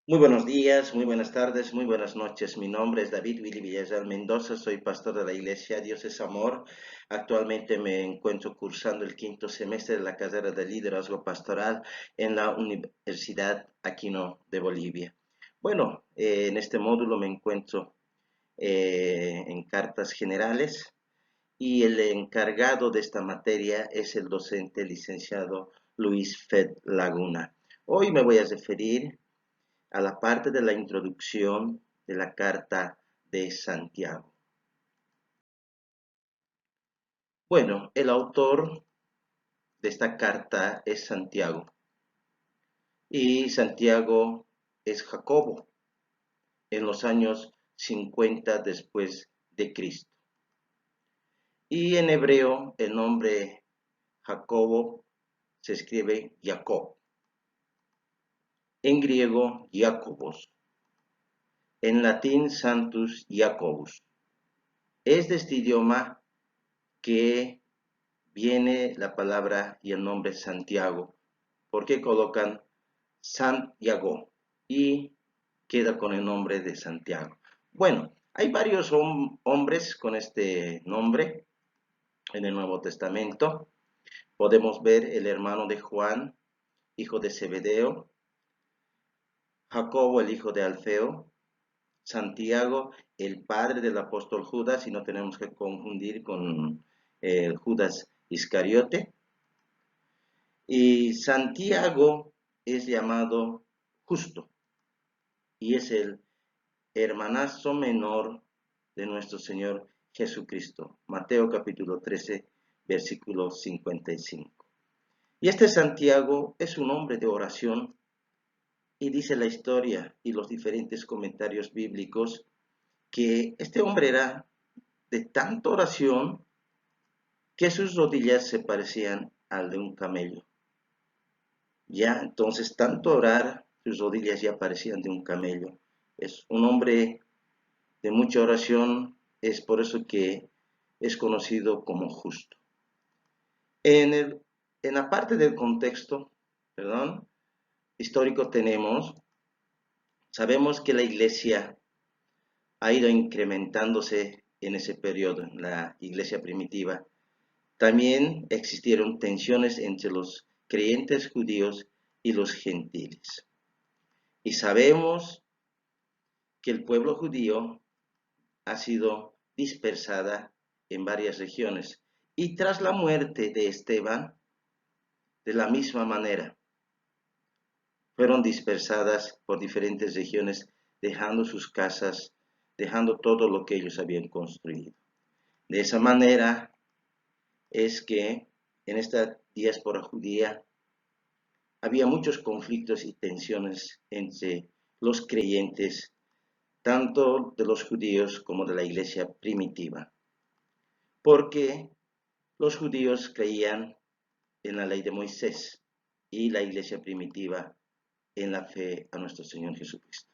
Muy buenos días, muy buenas tardes, muy buenas noches. Mi nombre es David Willy Villarreal Mendoza, soy pastor de la Iglesia Dios es Amor. Actualmente me encuentro cursando el quinto semestre de la carrera de liderazgo pastoral en la Universidad Aquino de Bolivia. Bueno, en este módulo me encuentro en cartas generales y el encargado de esta materia es el docente licenciado Luis Fed Laguna. Hoy me voy a referir a la parte de la introducción de la carta de Santiago. Bueno, el autor de esta carta es Santiago y Santiago es Jacobo en los años 50 después de Cristo. Y en hebreo el nombre Jacobo se escribe Jacob, en griego Jacobos, en latín Santus Jacobus. Es de este idioma que viene la palabra y el nombre Santiago, porque colocan Santiago y queda con el nombre de Santiago. Bueno, hay varios hombres con este nombre en el Nuevo Testamento. Podemos ver el hermano de Juan, hijo de Zebedeo, Jacobo, el hijo de Alfeo, Santiago, el padre del apóstol Judas, y no tenemos que confundir con el Judas Iscariote. Y Santiago es llamado justo y es el hermanazo menor de nuestro Señor Jesucristo. Mateo capítulo 13, versículo 55. Y este Santiago es un hombre de oración y dice la historia y los diferentes comentarios bíblicos que este hombre era de tanta oración que sus rodillas se parecían al de un camello. Ya, entonces, tanto orar, sus rodillas ya parecían de un camello. Es un hombre de mucha oración, es por eso que es conocido como justo. En, el, en la parte del contexto, perdón, histórico sabemos que la iglesia ha ido incrementándose en ese periodo, en la iglesia primitiva. También existieron tensiones entre los creyentes judíos y los gentiles. Y sabemos que el pueblo judío ha sido dispersada en varias regiones. Y tras la muerte de Esteban, de la misma manera, fueron dispersadas por diferentes regiones, dejando sus casas, dejando todo lo que ellos habían construido. De esa manera es que en esta diáspora judía había muchos conflictos y tensiones entre los creyentes, tanto de los judíos como de la iglesia primitiva, porque los judíos creían en la ley de Moisés y la iglesia primitiva en la fe a nuestro Señor Jesucristo.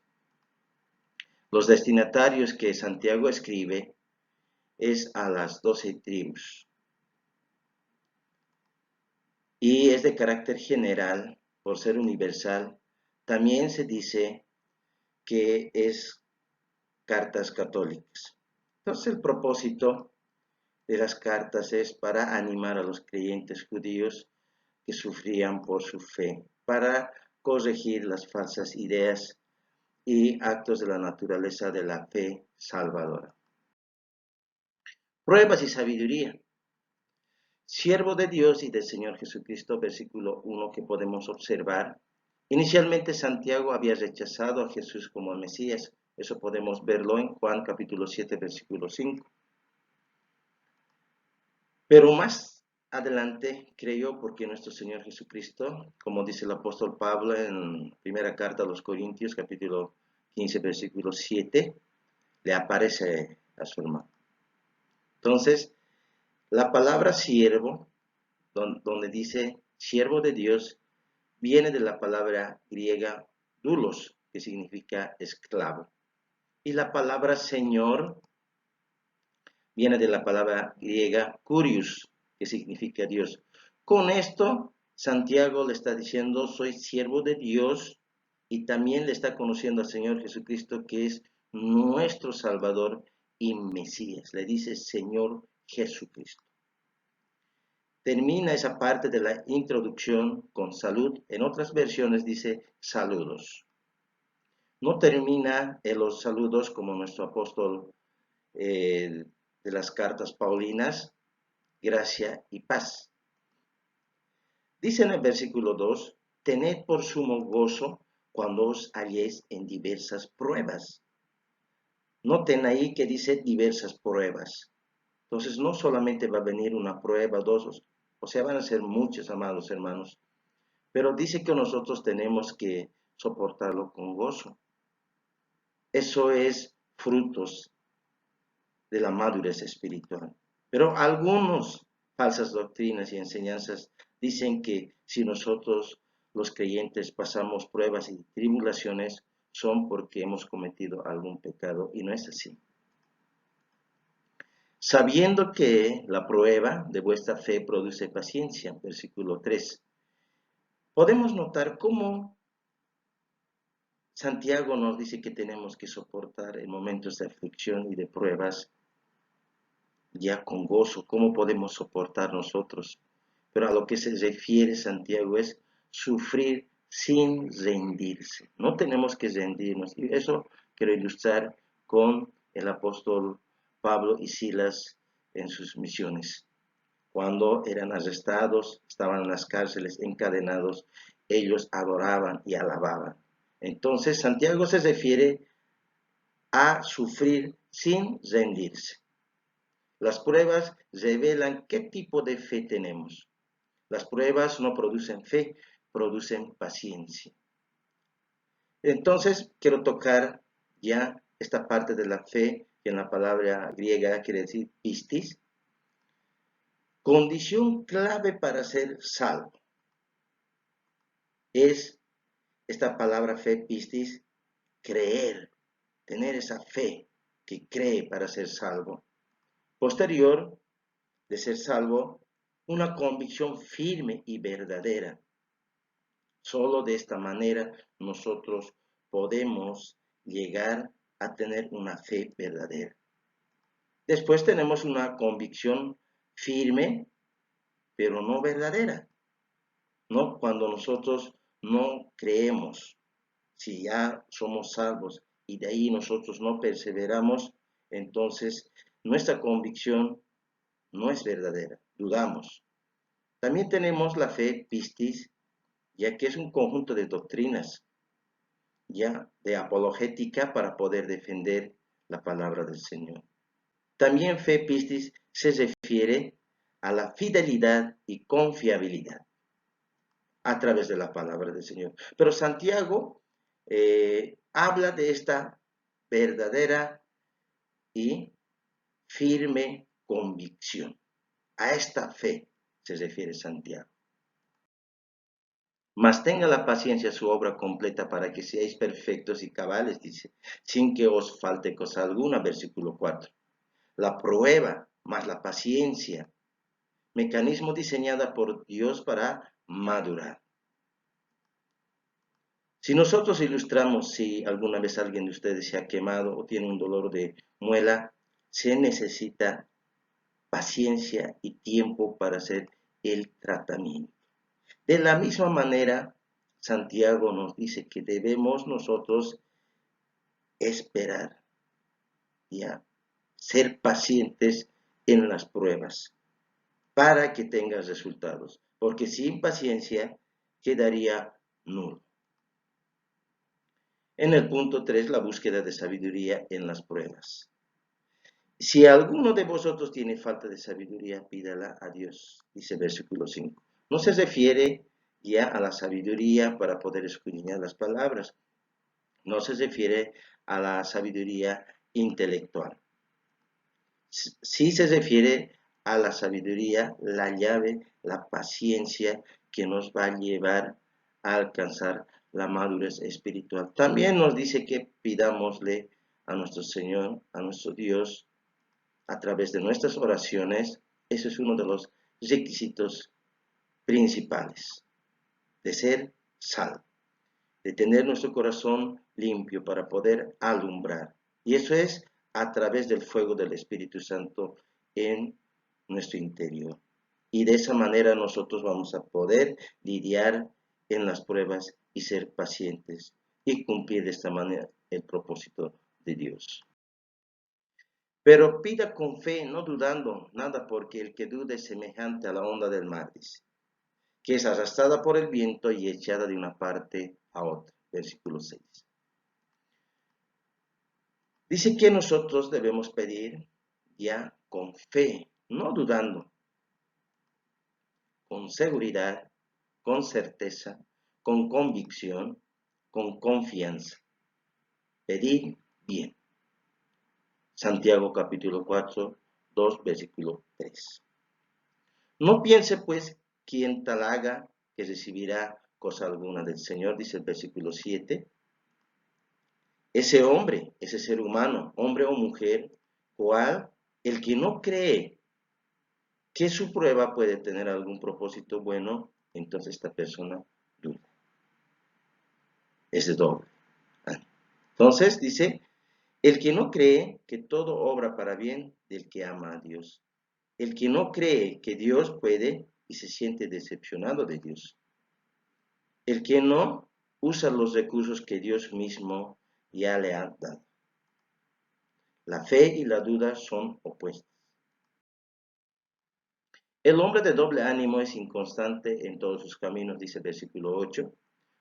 Los destinatarios que Santiago escribe es a las 12 tribus y es de carácter general por ser universal. También se dice que es cartas católicas. Entonces el propósito de las cartas es para animar a los creyentes judíos que sufrían por su fe, para corregir las falsas ideas y actos de la naturaleza de la fe salvadora. Pruebas y sabiduría. Siervo de Dios y del Señor Jesucristo, versículo 1 que podemos observar. Inicialmente Santiago había rechazado a Jesús como el Mesías. Eso podemos verlo en Juan capítulo 7, versículo 5. Pero más adelante creyó porque nuestro Señor Jesucristo, como dice el apóstol Pablo en primera carta a los Corintios, capítulo 15, versículo 7, le aparece a su hermano. Entonces, la palabra siervo, donde dice siervo de Dios, viene de la palabra griega doulos, que significa esclavo. Y la palabra Señor viene de la palabra griega kurios, que significa Dios. Con esto, Santiago le está diciendo, soy siervo de Dios y también le está conociendo al Señor Jesucristo, que es nuestro Salvador y Mesías. Le dice Señor Jesucristo. Termina esa parte de la introducción con salud. En otras versiones dice saludos. No termina en los saludos como nuestro apóstol de las cartas paulinas, gracia y paz. Dice en el versículo 2, tened por sumo gozo cuando os halléis en diversas pruebas. Noten ahí que dice diversas pruebas. Entonces no solamente va a venir una prueba, dos, o sea, van a ser muchos, amados hermanos, pero dice que nosotros tenemos que soportarlo con gozo. Eso es frutos de la madurez espiritual. Pero algunos falsas doctrinas y enseñanzas dicen que si nosotros los creyentes pasamos pruebas y tribulaciones son porque hemos cometido algún pecado, y no es así. Sabiendo que la prueba de vuestra fe produce paciencia, versículo 3. Podemos notar cómo Santiago nos dice que tenemos que soportar en momentos de aflicción y de pruebas ya con gozo. ¿Cómo podemos soportar nosotros? Pero a lo que se refiere Santiago es sufrir sin rendirse. No tenemos que rendirnos. Y eso quiero ilustrar con el apóstol Pablo y Silas en sus misiones. Cuando eran arrestados, estaban en las cárceles encadenados, ellos adoraban y alababan. Entonces Santiago se refiere a sufrir sin rendirse. Las pruebas revelan qué tipo de fe tenemos. Las pruebas no producen fe, producen paciencia. Entonces, quiero tocar ya esta parte de la fe, que en la palabra griega quiere decir pistis. Condición clave para ser salvo. Es esta palabra fe pistis, creer, tener esa fe que cree para ser salvo. Posterior de ser salvo, una convicción firme y verdadera. Solo de esta manera nosotros podemos llegar a tener una fe verdadera. Después tenemos una convicción firme, pero no verdadera. ¿No? Cuando nosotros no creemos, si ya somos salvos y de ahí nosotros no perseveramos, entonces nuestra convicción no es verdadera, dudamos. También tenemos la fe pistis, ya que es un conjunto de doctrinas, ya de apologética para poder defender la palabra del Señor. También fe pistis se refiere a la fidelidad y confiabilidad a través de la palabra del Señor. Pero Santiago habla de esta verdadera y firme convicción. A esta fe se refiere Santiago. Mas tenga la paciencia su obra completa para que seáis perfectos y cabales, dice, sin que os falte cosa alguna, versículo 4. La prueba más la paciencia, mecanismo diseñada por Dios para madurar. Si nosotros ilustramos, si alguna vez alguien de ustedes se ha quemado o tiene un dolor de muela, se necesita paciencia y tiempo para hacer el tratamiento. De la misma manera, Santiago nos dice que debemos nosotros esperar, ya, ser pacientes en las pruebas para que tengas resultados, porque sin paciencia quedaría nulo. En el punto 3, la búsqueda de sabiduría en las pruebas. Si alguno de vosotros tiene falta de sabiduría, pídala a Dios, dice el versículo 5. No se refiere ya a la sabiduría para poder escudriñar las palabras. No se refiere a la sabiduría intelectual. Sí se refiere a la sabiduría, la llave, la paciencia que nos va a llevar a alcanzar la madurez espiritual. También nos dice que pidámosle a nuestro Señor, a nuestro Dios, a través de nuestras oraciones. Eso es uno de los requisitos principales de ser salvo. de tener nuestro corazón limpio para poder alumbrar. Y eso es a través del fuego del Espíritu Santo en nuestro interior. Y de esa manera nosotros vamos a poder lidiar en las pruebas y ser pacientes y cumplir de esta manera el propósito de Dios. Pero pida con fe, no dudando nada, porque el que duda es semejante a la onda del mar, dice, que es arrastrada por el viento y echada de una parte a otra. Versículo 6. Dice que nosotros debemos pedir ya con fe, no dudando, con seguridad, con certeza, con convicción, con confianza. Pedir bien. Santiago capítulo 4, 2, versículo 3. No piense pues quien tal haga que recibirá cosa alguna del Señor, dice el versículo 7. Ese hombre, ese ser humano, hombre o mujer, cual el que no cree que su prueba puede tener algún propósito bueno, entonces esta persona duda. Es de doble. Entonces dice, el que no cree que todo obra para bien del que ama a Dios. El que no cree que Dios puede y se siente decepcionado de Dios. El que no usa los recursos que Dios mismo ya le ha dado. La fe y la duda son opuestas. El hombre de doble ánimo es inconstante en todos sus caminos, dice el versículo 8.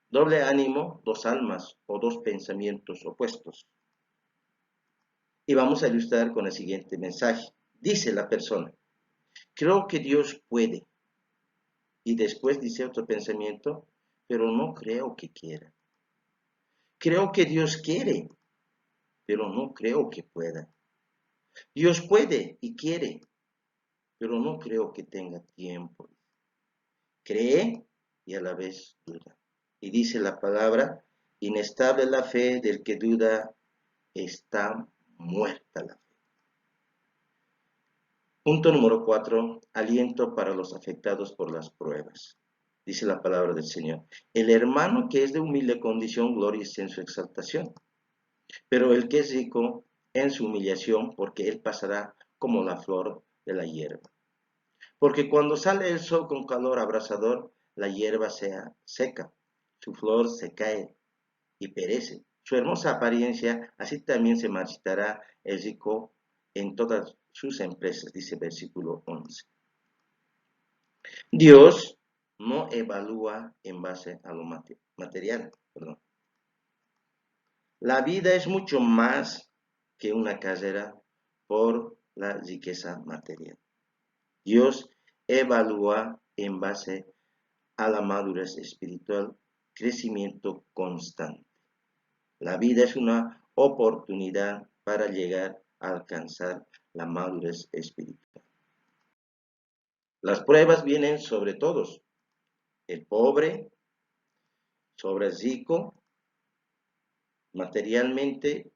Doble ánimo, dos almas o dos pensamientos opuestos. Y vamos a ilustrar con el siguiente mensaje. Dice la persona, creo que Dios puede. Y después dice otro pensamiento, pero no creo que quiera. Creo que Dios quiere, pero no creo que pueda. Dios puede y quiere, pero no creo que tenga tiempo. Cree y a la vez duda. Y dice la palabra, inestable la fe del que duda, está muerta la fe. Punto número 4, aliento para los afectados por las pruebas. Dice la palabra del Señor. El hermano que es de humilde condición gloriece en su exaltación, pero el que es rico en su humillación, porque él pasará como la flor de la hierba. Porque cuando sale el sol con calor abrasador, la hierba se seca, su flor se cae y perece. Su hermosa apariencia, así también se marchitará el rico en todas sus empresas, dice versículo 11. Dios no evalúa en base a lo material. La vida es mucho más que una carrera por la riqueza material. Dios evalúa en base a la madurez espiritual, crecimiento constante. La vida es una oportunidad para llegar a alcanzar la madurez espiritual. Las pruebas vienen sobre todos, el pobre, sobre el rico, materialmente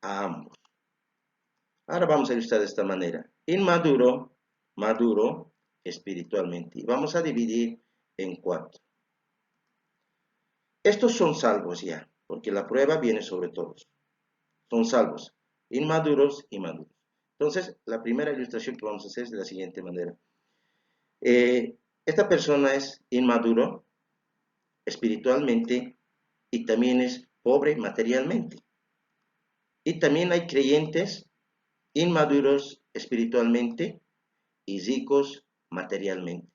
a ambos. Ahora vamos a ilustrar de esta manera. Inmaduro, maduro espiritualmente. Y vamos a dividir en 4. Estos son salvos ya, porque la prueba viene sobre todos. Son salvos, inmaduros y maduros. Entonces, la primera ilustración que vamos a hacer es de la siguiente manera. Esta persona es inmaduro espiritualmente y también es pobre materialmente. Y también hay creyentes inmaduros espiritualmente y ricos materialmente.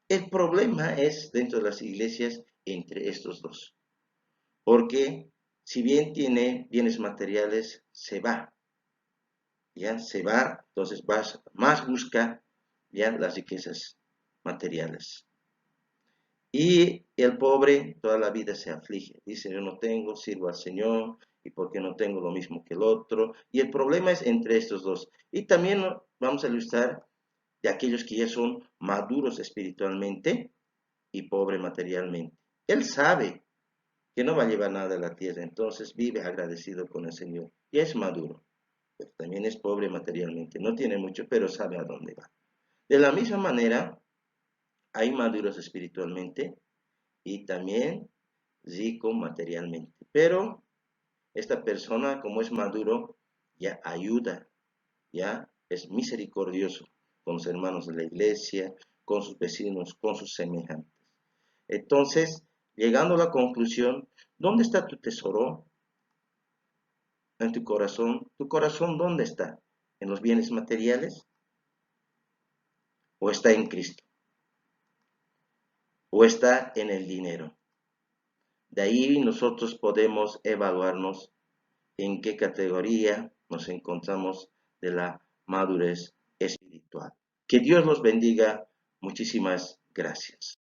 El problema es dentro de las iglesias entre estos dos, porque si bien tiene bienes materiales, se va, ya se va, entonces más busca ya las riquezas materiales. Y el pobre toda la vida se aflige, dice, yo no tengo, sirvo al Señor, y porque no tengo lo mismo que el otro. Y el problema es entre estos dos. Y también vamos a ilustrar de aquellos que ya son maduros espiritualmente y pobre materialmente. Él sabe que no va a llevar nada a la tierra, entonces vive agradecido con el Señor. Y es maduro, pero también es pobre materialmente. No tiene mucho, pero sabe a dónde va. De la misma manera, hay maduros espiritualmente y también rico materialmente. Pero esta persona, como es maduro, ya ayuda, ya es misericordioso con los hermanos de la iglesia, con sus vecinos, con sus semejantes. Entonces, llegando a la conclusión, ¿dónde está tu tesoro? En tu corazón. ¿Tu corazón dónde está? ¿En los bienes materiales? ¿O está en Cristo? ¿O está en el dinero? De ahí nosotros podemos evaluarnos en qué categoría nos encontramos de la madurez espiritual. Que Dios los bendiga. Muchísimas gracias.